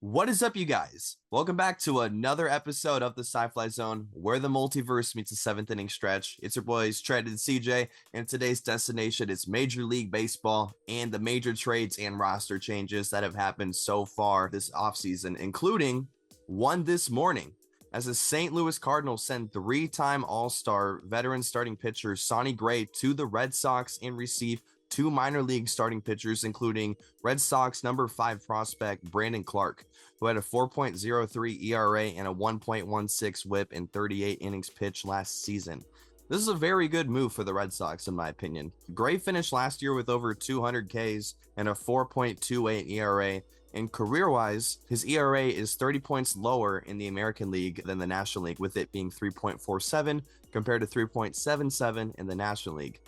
What is up, you guys? Welcome back to another episode of the Sci-Fly Zone, where the multiverse meets a seventh inning stretch. It's your boys, Trent and CJ, and today's destination is Major League Baseball and the major trades and roster changes that have happened so far this offseason, including one this morning, as the St. Louis Cardinals send three-time All-Star veteran starting pitcher Sonny Gray to the Red Sox and receive two minor league starting pitchers, including Red Sox number 5 prospect Brandon Clark, who had a 4.03 ERA and a 1.16 whip in 38 innings pitched last season. This is a very good move for the Red Sox, in my opinion. Gray finished last year with over 200 Ks and a 4.28 ERA, and career-wise, his ERA is 30 points lower in the American League than the National League, with it being 3.47 compared to 3.77 in the National League.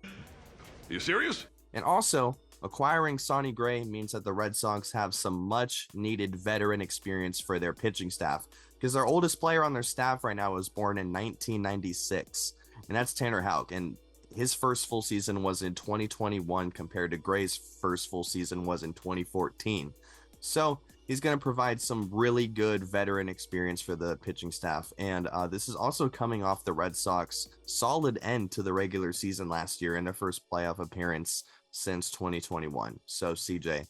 Are you serious? And also, acquiring Sonny Gray means that the Red Sox have some much needed veteran experience for their pitching staff, because their oldest player on their staff right now was born in 1996, and that's Tanner Houck, and his first full season was in 2021 compared to Gray's first full season was in 2014. So he's going to provide some really good veteran experience for the pitching staff. And this is also coming off the Red Sox solid end to the regular season last year in their first playoff appearance since 2021. So CJ,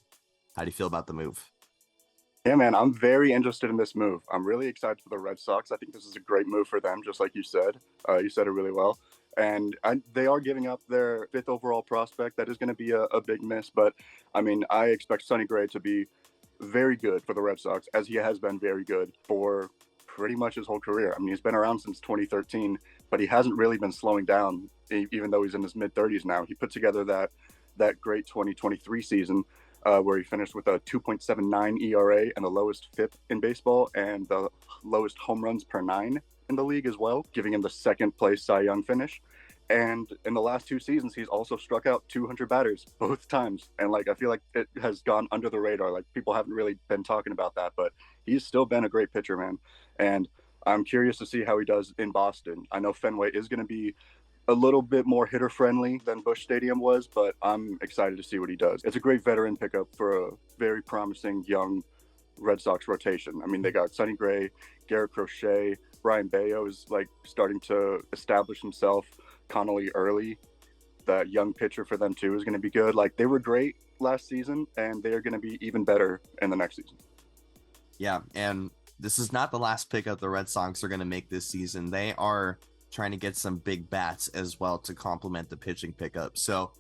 how do you feel about the move? Yeah, man, I'm very interested in this move. I'm really excited for the Red Sox. I think this is a great move for them, just like you said. You said it really well. And they are giving up their 5th overall prospect. That is going to be a big miss. But, I mean, I expect Sonny Gray to be very good for the Red Sox, as he has been very good for pretty much his whole career. I mean, he's been around since 2013, but he hasn't really been slowing down, even though he's in his mid-30s now. He put together that great 2023 season where he finished with a 2.79 ERA and the lowest FIP in baseball and the lowest home runs per 9 in the league as well, giving him the second place Cy Young finish. And in the last 2 seasons, he's also struck out 200 batters both times. And I feel like it has gone under the radar. People haven't really been talking about that, but he's still been a great pitcher, man. And I'm curious to see how he does in Boston. I know Fenway is going to be a little bit more hitter friendly than Busch Stadium was, but I'm excited to see what he does. It's a great veteran pickup for a very promising young Red Sox rotation. I mean, they got Sonny Gray, Garrett Crochet, Brian Bayo is starting to establish himself. Connolly Early, that young pitcher for them too, is going to be good. They were great last season, and they are going to be even better in the next season. Yeah, and this is not the last pickup the Red Sox are going to make this season. They are trying to get some big bats as well to complement the pitching pickup. So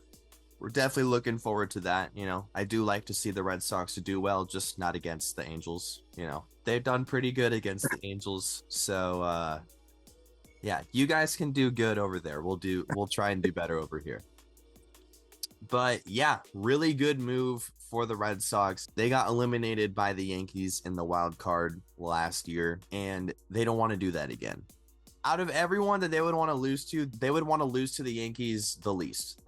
we're definitely looking forward to that. I do like to see the Red Sox to do well, just not against the Angels. They've done pretty good against the Angels. So, yeah, you guys can do good over there. We'll try and do better over here. But yeah, really good move for the Red Sox. They got eliminated by the Yankees in the wild card last year, and they don't want to do that again. Out of everyone that they would want to lose to, they would want to lose to the Yankees the least.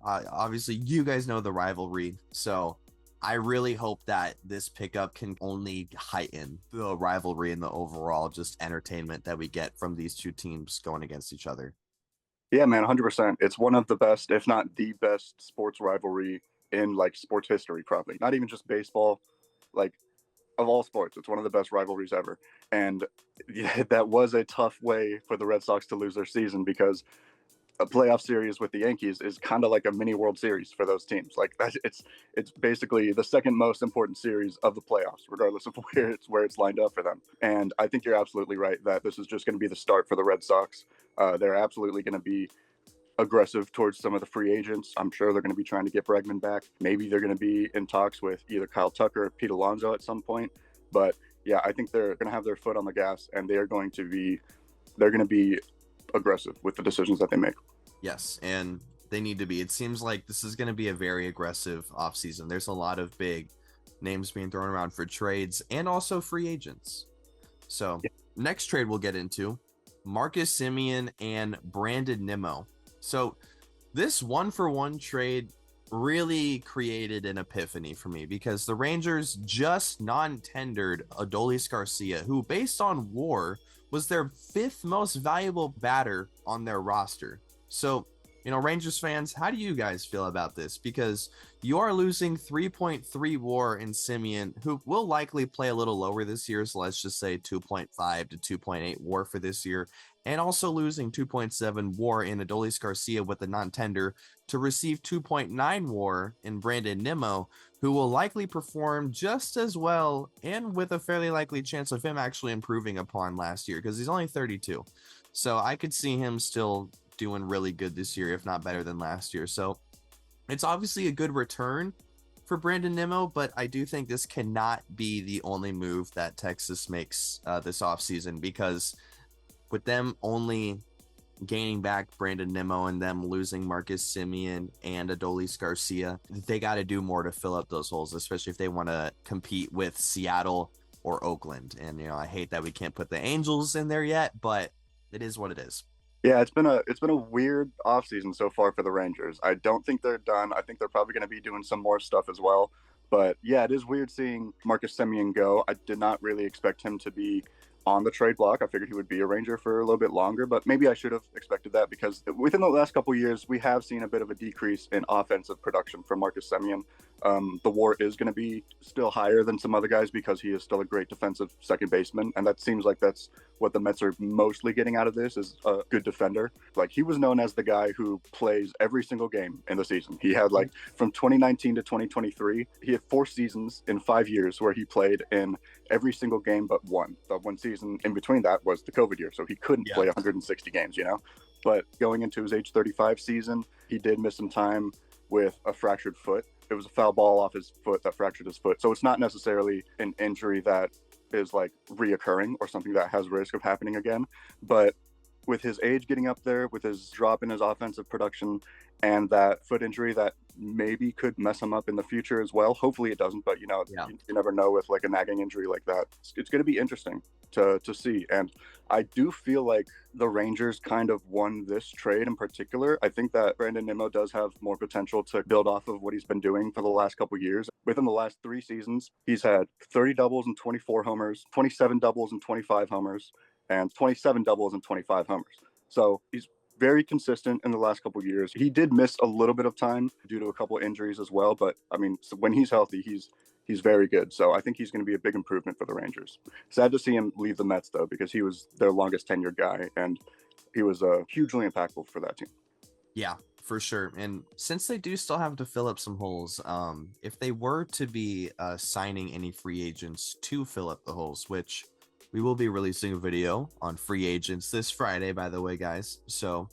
Obviously, you guys know the rivalry, so I really hope that this pickup can only heighten the rivalry and the overall just entertainment that we get from these two teams going against each other. Yeah, man, 100%. It's one of the best, if not the best, sports rivalry in sports history, probably. Not even just baseball, of all sports. It's one of the best rivalries ever. And yeah, that was a tough way for the Red Sox to lose their season, because a playoff series with the Yankees is kind of like a mini World Series for those teams. It's basically the second most important series of the playoffs, regardless of where it's lined up for them. And I think you're absolutely right that this is just going to be the start for the Red Sox. They're absolutely going to be aggressive towards some of the free agents. I'm sure they're going to be trying to get Bregman back. Maybe they're going to be in talks with either Kyle Tucker or Pete Alonso at some point. But yeah, I think they're going to have their foot on the gas, and they're going to be aggressive with the decisions that they make. Yes, and they need to be. It seems like this is going to be a very aggressive offseason. There's a lot of big names being thrown around for trades and also free agents. So Next trade we'll get into, Marcus Semien and Brandon Nimmo. So this 1-for-1 trade really created an epiphany for me, because the Rangers just non-tendered Adolis Garcia, who based on WAR was their 5th most valuable batter on their roster. So Rangers fans, how do you guys feel about this? Because you are losing 3.3 WAR in Simeon, who will likely play a little lower this year. So let's just say 2.5 to 2.8 WAR for this year. And also losing 2.7 WAR in Adolis Garcia with a non-tender to receive 2.9 WAR in Brandon Nimmo, who will likely perform just as well and with a fairly likely chance of him actually improving upon last year because he's only 32. So I could see him still doing really good this year, if not better than last year. So it's obviously a good return for Brandon Nimmo, but I do think this cannot be the only move that Texas makes this offseason, because with them only gaining back Brandon Nimmo and them losing Marcus Simeon and Adolis Garcia, they got to do more to fill up those holes, especially if they want to compete with Seattle or Oakland. And, I hate that we can't put the Angels in there yet, but it is what it is. Yeah, it's been a weird offseason so far for the Rangers. I don't think they're done. I think they're probably going to be doing some more stuff as well. But yeah, it is weird seeing Marcus Semien go. I did not really expect him to be on the trade block. I figured he would be a Ranger for a little bit longer, but maybe I should have expected that, because within the last couple of years, we have seen a bit of a decrease in offensive production from Marcus Semien. The WAR is going to be still higher than some other guys because he is still a great defensive second baseman, and that seems like that's what the Mets are mostly getting out of this, is a good defender. Like, he was known as the guy who plays every single game in the season. He had, like, from 2019 to 2023, he had 4 seasons in 5 years where he played in every single game but one. The one season in between that was the COVID year, so he couldn't play 160 games, But going into his age 35 season, he did miss some time with a fractured foot. It was a foul ball off his foot that fractured his foot. So it's not necessarily an injury that is like reoccurring or something that has risk of happening again. But with his age getting up there, with his drop in his offensive production, and that foot injury that maybe could mess him up in the future as well. Hopefully it doesn't, but you never know with like a nagging injury like that. It's going to be interesting to see. And I do feel like the Rangers kind of won this trade in particular. I think that Brandon Nimmo does have more potential to build off of what he's been doing for the last couple of years. Within the last 3 seasons, he's had 30 doubles and 24 homers, 27 doubles and 25 homers, and 27 doubles and 25 homers. So he's very consistent in the last couple of years. He did miss a little bit of time due to a couple of injuries as well, but I mean, so when he's healthy, he's very good. So I think he's going to be a big improvement for the Rangers. Sad to see him leave the Mets though, because he was their longest tenured guy, and he was hugely impactful for that team. Yeah, for sure. And since they do still have to fill up some holes, if they were to be signing any free agents to fill up the holes, which we will be releasing a video on free agents this Friday, by the way, guys. So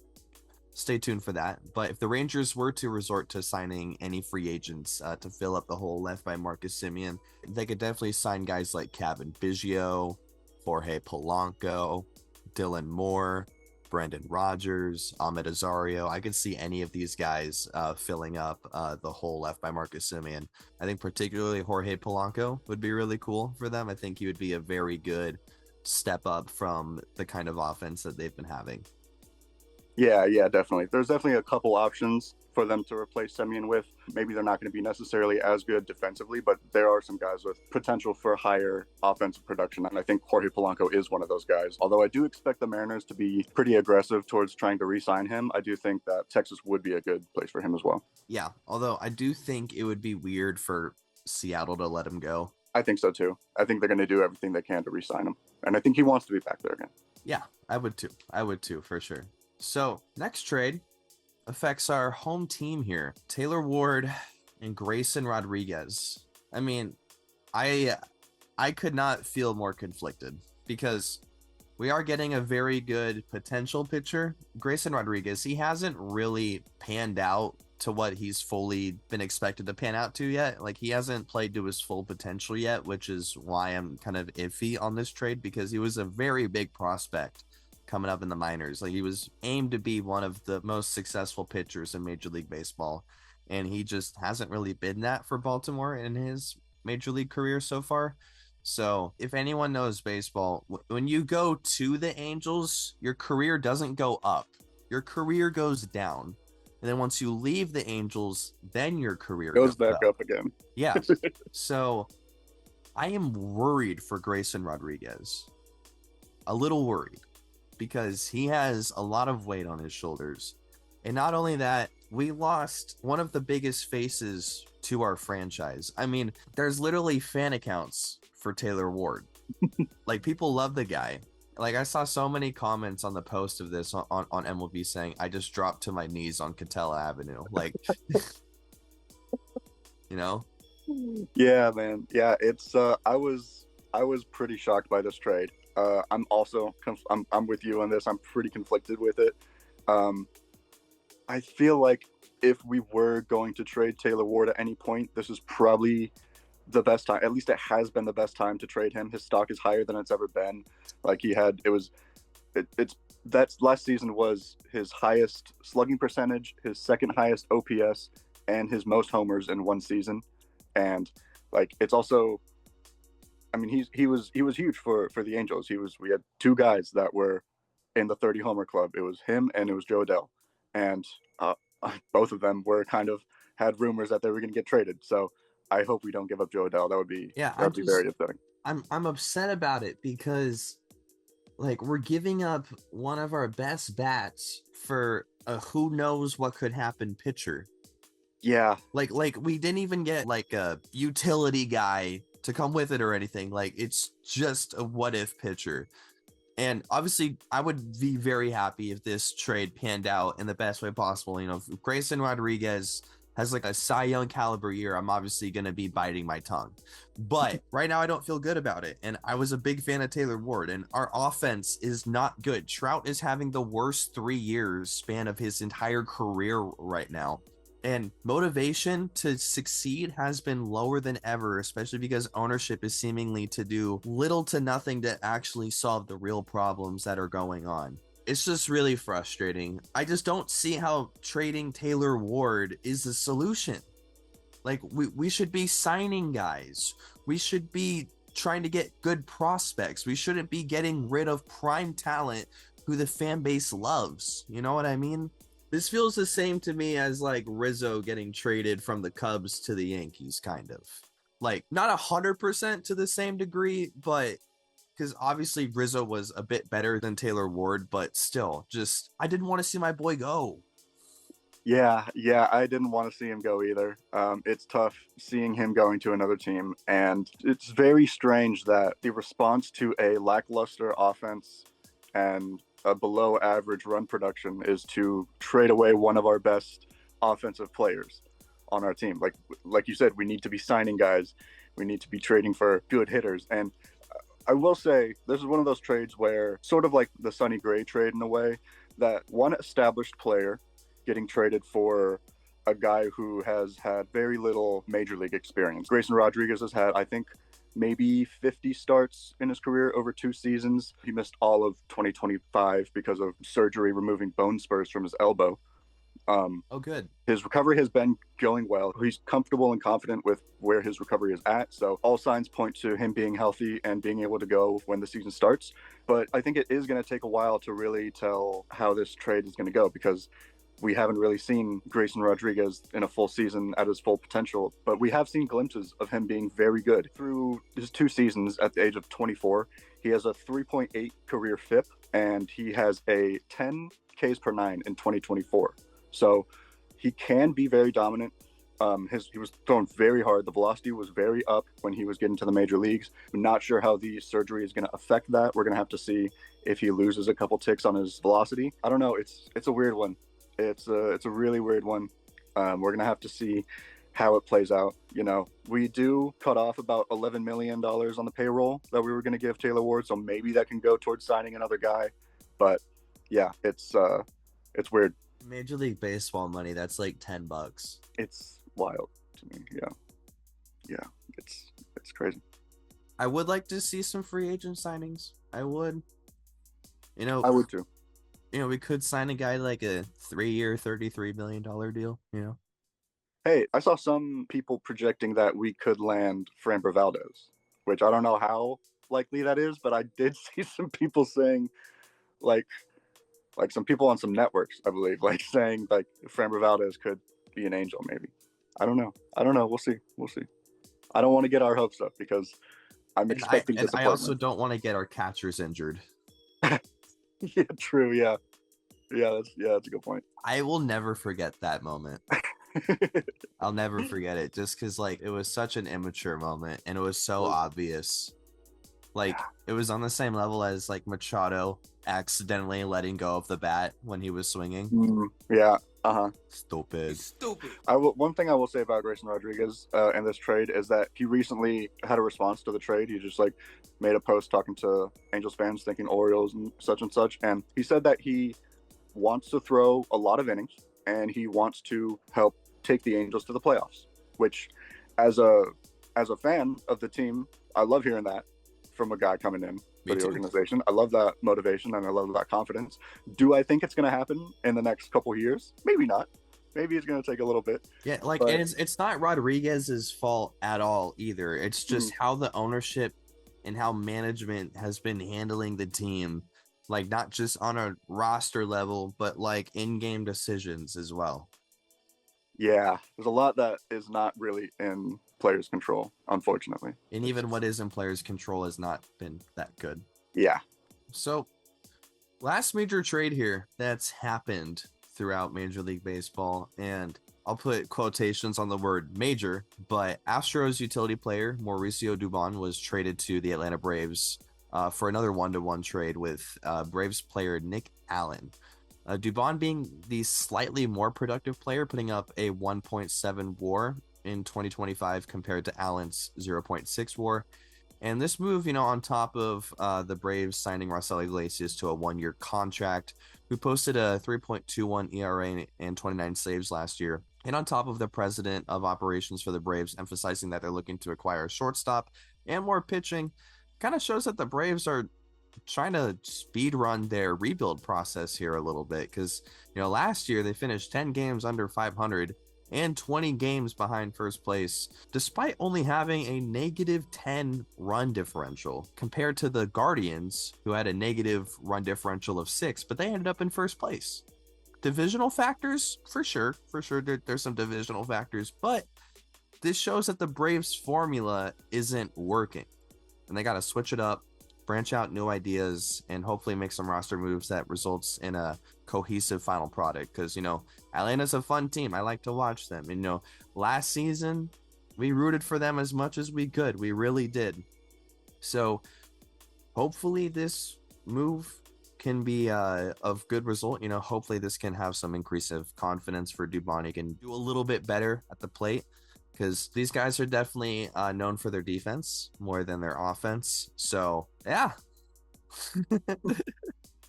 stay tuned for that. But if the Rangers were to resort to signing any free agents to fill up the hole left by Marcus Semien, they could definitely sign guys like Kevin Biggio, Jorge Polanco, Dylan Moore, Brendan Rodgers, Ahmed Azario. I could see any of these guys filling up the hole left by Marcus Semien. I think particularly Jorge Polanco would be really cool for them. I think he would be a very good step up from the kind of offense that they've been having. Yeah, definitely. There's definitely a couple options for them to replace Semien with. Maybe they're not going to be necessarily as good defensively, but there are some guys with potential for higher offensive production, and I think Jorge Polanco is one of those guys. Although I do expect the Mariners to be pretty aggressive towards trying to re-sign him, I do think that Texas would be a good place for him as well. Yeah, although I do think it would be weird for Seattle to let him go. I think so too. I think they're going to do everything they can to re-sign him, and I think he wants to be back there again. Yeah, I would too, for sure. So next trade affects our home team here, Taylor Ward and Grayson Rodriguez. I mean, I could not feel more conflicted, because we are getting a very good potential pitcher. Grayson Rodriguez, he hasn't really panned out to what he's fully been expected to pan out to yet. Like, he hasn't played to his full potential yet, which is why I'm kind of iffy on this trade, because he was a very big prospect coming up in the minors. Like, he was aimed to be one of the most successful pitchers in Major League Baseball, and he just hasn't really been that for Baltimore in his Major League career so far. So if anyone knows baseball, when you go to the Angels, your career doesn't go up, your career goes down. And then once you leave the Angels, then your career goes back up again. Yeah. So I am worried for Grayson Rodriguez, a little worried, because he has a lot of weight on his shoulders, And not only that, we lost one of the biggest faces to our franchise. I mean, there's literally fan accounts for Taylor Ward. Like, people love the guy. Like, I saw so many comments on the post of this on MLB saying, I just dropped to my knees on Catella Avenue. Like, you know? Yeah, man. Yeah, it's I was pretty shocked by this trade. I'm also I'm with you on this. I'm pretty conflicted with it. I feel like if we were going to trade Taylor Ward at any point, this is probably the best time. At least it has been the best time to trade him. His stock is higher than it's ever been. Like it's that last season was his highest slugging percentage, his second highest OPS, and his most homers in one season. And like it's also, I mean, he was huge for the Angels. We had two guys that were in the 30 homer club. It was him and it was Joe Adell, and both of them were kind of had rumors that they were going to get traded. So I hope we don't give up Joe Adell. That would be very upsetting. I'm upset about it because like we're giving up one of our best bats for a who knows what could happen pitcher. Yeah. Like we didn't even get like a utility guy to come with it or anything. Like it's just a what if pitcher. And obviously I would be very happy if this trade panned out in the best way possible. You know, if Grayson Rodriguez has like a Cy Young caliber year, I'm obviously going to be biting my tongue. But right now I don't feel good about it. And I was a big fan of Taylor Ward, and our offense is not good. Trout is having the worst 3 years span of his entire career right now. And motivation to succeed has been lower than ever, especially because ownership is seemingly to do little to nothing to actually solve the real problems that are going on. It's just really frustrating. I just don't see how trading Taylor Ward is the solution. Like, we should be signing guys. We should be trying to get good prospects. We shouldn't be getting rid of prime talent who the fan base loves. You know what I mean? This feels the same to me as like Rizzo getting traded from the Cubs to the Yankees, kind of. Like, not 100% to the same degree, but because obviously Rizzo was a bit better than Taylor Ward, but still, just I didn't want to see my boy go. Yeah, I didn't want to see him go either. It's tough seeing him going to another team, and it's very strange that the response to a lackluster offense and a below average run production is to trade away one of our best offensive players on our team. Like you said, we need to be signing guys. We need to be trading for good hitters. And I will say this is one of those trades where sort of like the Sonny Gray trade in a way, that one established player getting traded for a guy who has had very little major league experience. Grayson Rodriguez has had, I think, maybe 50 starts in his career over 2 seasons. He missed all of 2025 because of surgery removing bone spurs from his elbow. Oh, good. His recovery has been going well. He's comfortable and confident with where his recovery is at. So all signs point to him being healthy and being able to go when the season starts. But I think it is going to take a while to really tell how this trade is going to go, because we haven't really seen Grayson Rodriguez in a full season at his full potential, but we have seen glimpses of him being very good. Through his 2 seasons at the age of 24, he has a 3.8 career FIP, and he has a 10 Ks per 9 in 2024. So he can be very dominant. He was thrown very hard. The velocity was very up when he was getting to the major leagues. I'm not sure how the surgery is going to affect that. We're going to have to see if he loses a couple ticks on his velocity. I don't know. It's a weird one. It's a really weird one. We're going to have to see how it plays out. You know, we do cut off about $11 million on the payroll that we were going to give Taylor Ward, so maybe that can go towards signing another guy. But yeah, it's weird. Major League Baseball money, that's like $10. It's wild to me. Yeah, it's crazy. I would like to see some free agent signings. I would. You know, I would too. You know, we could sign a guy like a 3-year, $33 million deal, you know? Hey, I saw some people projecting that we could land Framber Valdez, which I don't know how likely that is, but I did see some people saying, like some people on some networks, I believe, like saying like Framber Valdez could be an Angel maybe. I don't know. We'll see. I don't want to get our hopes up because I'm expecting disappointment. I also don't want to get our catchers injured. Yeah, true. Yeah, that's a good point. I will never forget that moment. I'll never forget it just because like it was such an immature moment and it was so obvious. Like it was on the same level as like Machado accidentally letting go of the bat when he was swinging. Yeah. Uh-huh. Stupid. One thing I will say about Grayson Rodriguez in this trade is that he recently had a response to the trade. He just like made a post talking to Angels fans, thinking Orioles and such. And he said that he wants to throw a lot of innings and he wants to help take the Angels to the playoffs, which as a fan of the team, I love hearing that from a guy coming in for the organization. I love that motivation and I love that confidence. Do I think it's going to happen in the next couple of years? Maybe not. Maybe it's going to take a little bit. Yeah, like, and it's not Rodriguez's fault at all either. It's just how the ownership and how management has been handling the team, like not just on a roster level, but like in-game decisions as well. Yeah, there's a lot that is not really in players' control, unfortunately. And even what is in players' control has not been that good. Yeah. So, last major trade here that's happened throughout Major League Baseball, and I'll put quotations on the word major, but Astros utility player Mauricio Dubon was traded to the Atlanta Braves for another 1-to-1 trade with Braves player Nick Allen. Dubon being the slightly more productive player, putting up a 1.7 WAR in 2025 compared to Allen's 0.6 WAR. And this move, on top of the Braves signing Raisel Iglesias to a 1-year contract, who posted a 3.21 ERA and 29 saves last year, and on top of the president of operations for the Braves emphasizing that they're looking to acquire a shortstop and more pitching, kind of shows that the Braves are trying to speed run their rebuild process here a little bit, because last year they finished 10 games under 500 and 20 games behind first place, despite only having a negative 10 run differential compared to the Guardians, who had a negative run differential of 6, but they ended up in first place. Divisional factors, for sure there's some divisional factors, but this shows that the Braves formula isn't working and they got to switch it up, branch out new ideas, and hopefully make some roster moves that results in a cohesive final product. Because Atlanta's a fun team. I like to watch them. And last season we rooted for them as much as we could. We really did. So hopefully this move can be of good result. Hopefully this can have some increase of confidence for Dubon. He can do a little bit better at the plate, because these guys are definitely known for their defense more than their offense. So yeah.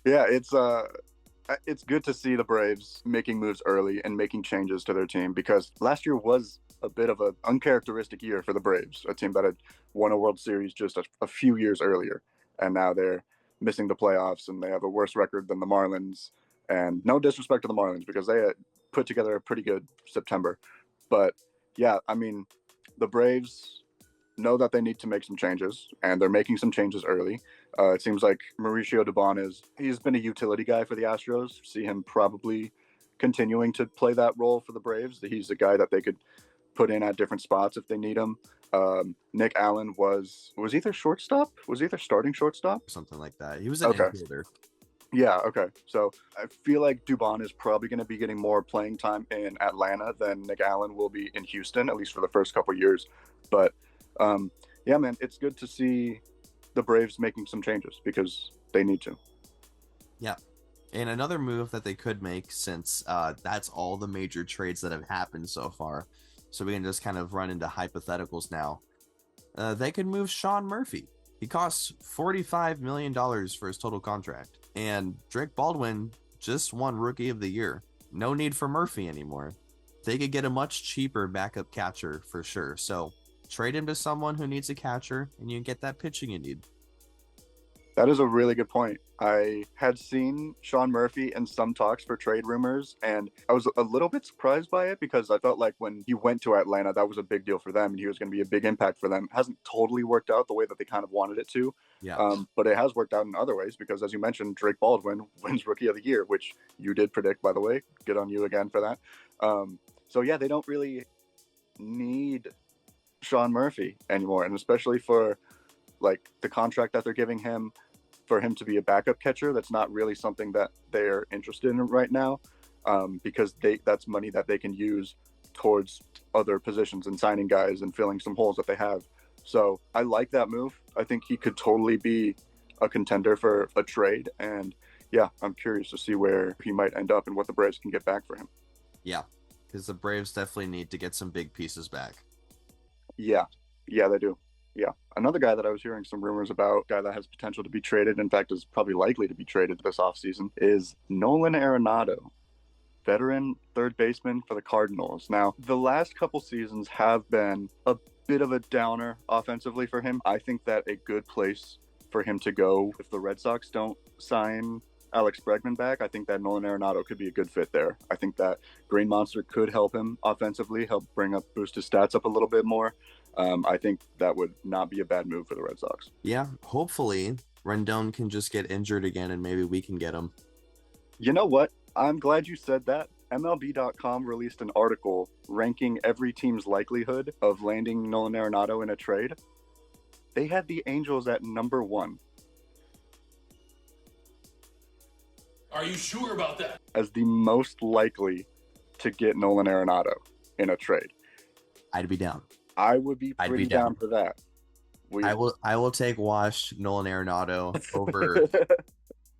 Yeah, it's good to see the Braves making moves early and making changes to their team, because last year was a bit of an uncharacteristic year for the Braves, a team that had won a World Series just a few years earlier, and now they're missing the playoffs and they have a worse record than the Marlins. And no disrespect to the Marlins, because they had put together a pretty good September, but yeah, I mean, the Braves know that they need to make some changes, and they're making some changes early. It seems like Mauricio Dubon he's been a utility guy for the Astros. See him probably continuing to play that role for the Braves. He's a guy that they could put in at different spots if they need him. Nick Allen was either shortstop, was either starting shortstop, something like that. He was an infielder. Yeah, okay. So I feel like Dubon is probably going to be getting more playing time in Atlanta than Nick Allen will be in Houston, at least for the first couple of years. But yeah, man, it's good to see the Braves making some changes, because they need to. Yeah. And another move that they could make, since that's all the major trades that have happened so far, so we can just kind of run into hypotheticals now. They could move Sean Murphy. He costs $45 million for his total contract. And Drake Baldwin just won Rookie of the Year. No need for Murphy anymore. They could get a much cheaper backup catcher for sure. So trade him to someone who needs a catcher, and you can get that pitching you need. That is a really good point. I had seen Sean Murphy in some talks for trade rumors, and I was a little bit surprised by it, because I felt like when he went to Atlanta, that was a big deal for them, and he was going to be a big impact for them. It hasn't totally worked out the way that they kind of wanted it to. Yeah. But it has worked out in other ways, because as you mentioned, Drake Baldwin wins Rookie of the Year, which you did predict, by the way. Good on you again for that. So yeah, they don't really need Sean Murphy anymore, and especially for like the contract that they're giving him, for him to be a backup catcher, that's not really something that they're interested in right now. because that's money that they can use towards other positions and signing guys and filling some holes that they have. So I like that move. I think he could totally be a contender for a trade. And yeah, I'm curious to see where he might end up and what the Braves can get back for him. Yeah, because the Braves definitely need to get some big pieces back. Yeah, they do. Yeah. Another guy that I was hearing some rumors about, guy that has potential to be traded, in fact, is probably likely to be traded this offseason, is Nolan Arenado, veteran third baseman for the Cardinals. Now, the last couple seasons have been a bit of a downer offensively for him. I think that a good place for him to go, if the Red Sox don't sign Alex Bregman back, I think that Nolan Arenado could be a good fit there. I think that Green Monster could help him offensively, help boost his stats up a little bit more. I think that would not be a bad move for the Red Sox. Yeah, hopefully Rendon can just get injured again and maybe we can get him. You know what? I'm glad you said that. MLB.com released an article ranking every team's likelihood of landing Nolan Arenado in a trade. They had the Angels at number 1. Are you sure about that? As the most likely to get Nolan Arenado in a trade. I'd be down. I would be pretty down for that. I will take washed Nolan Arenado over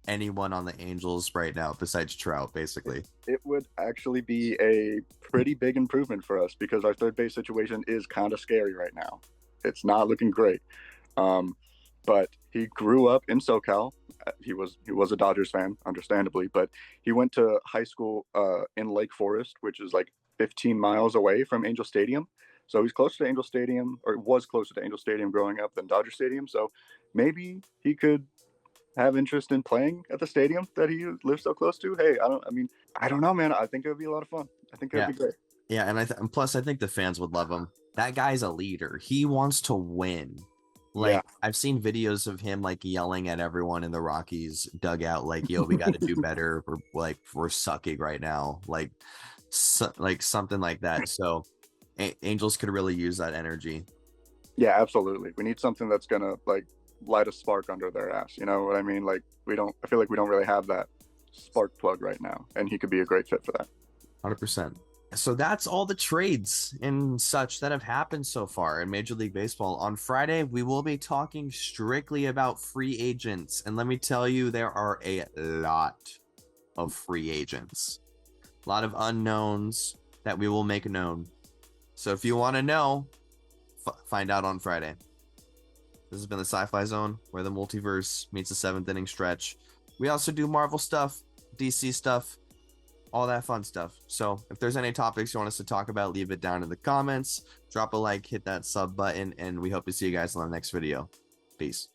anyone on the Angels right now besides Trout, basically. It would actually be a pretty big improvement for us because our third base situation is kind of scary right now. It's not looking great. But he grew up in SoCal. He was a Dodgers fan, understandably, but he went to high school in Lake Forest, which is like 15 miles away from Angel Stadium. So he's closer to Angel Stadium, or was closer to Angel Stadium growing up than Dodger Stadium. So maybe he could have interest in playing at the stadium that he lives so close to. Hey, I don't know, man. I think it would be a lot of fun. I think it would be great. Yeah, and plus I think the fans would love him. That guy's a leader. He wants to win. Like, I've seen videos of him like yelling at everyone in the Rockies dugout, like, "Yo, we got to do better. We're sucking right now." Like something like that. So Angels could really use that energy. Yeah, absolutely. We need something that's gonna like light a spark under their ass. You know what I mean? Like I feel like we don't really have that spark plug right now, and he could be a great fit for that. 100%. So that's all the trades and such that have happened so far in Major League Baseball. On Friday, we will be talking strictly about free agents. And let me tell you, there are a lot of free agents, a lot of unknowns that we will make known. So if you want to know, find out on Friday. This has been the Sci-Fi Zone, where the multiverse meets the 7th inning stretch. We also do Marvel stuff, DC stuff, all that fun stuff. So if there's any topics you want us to talk about, leave it down in the comments. Drop a like, hit that sub button, and we hope to see you guys on the next video. Peace.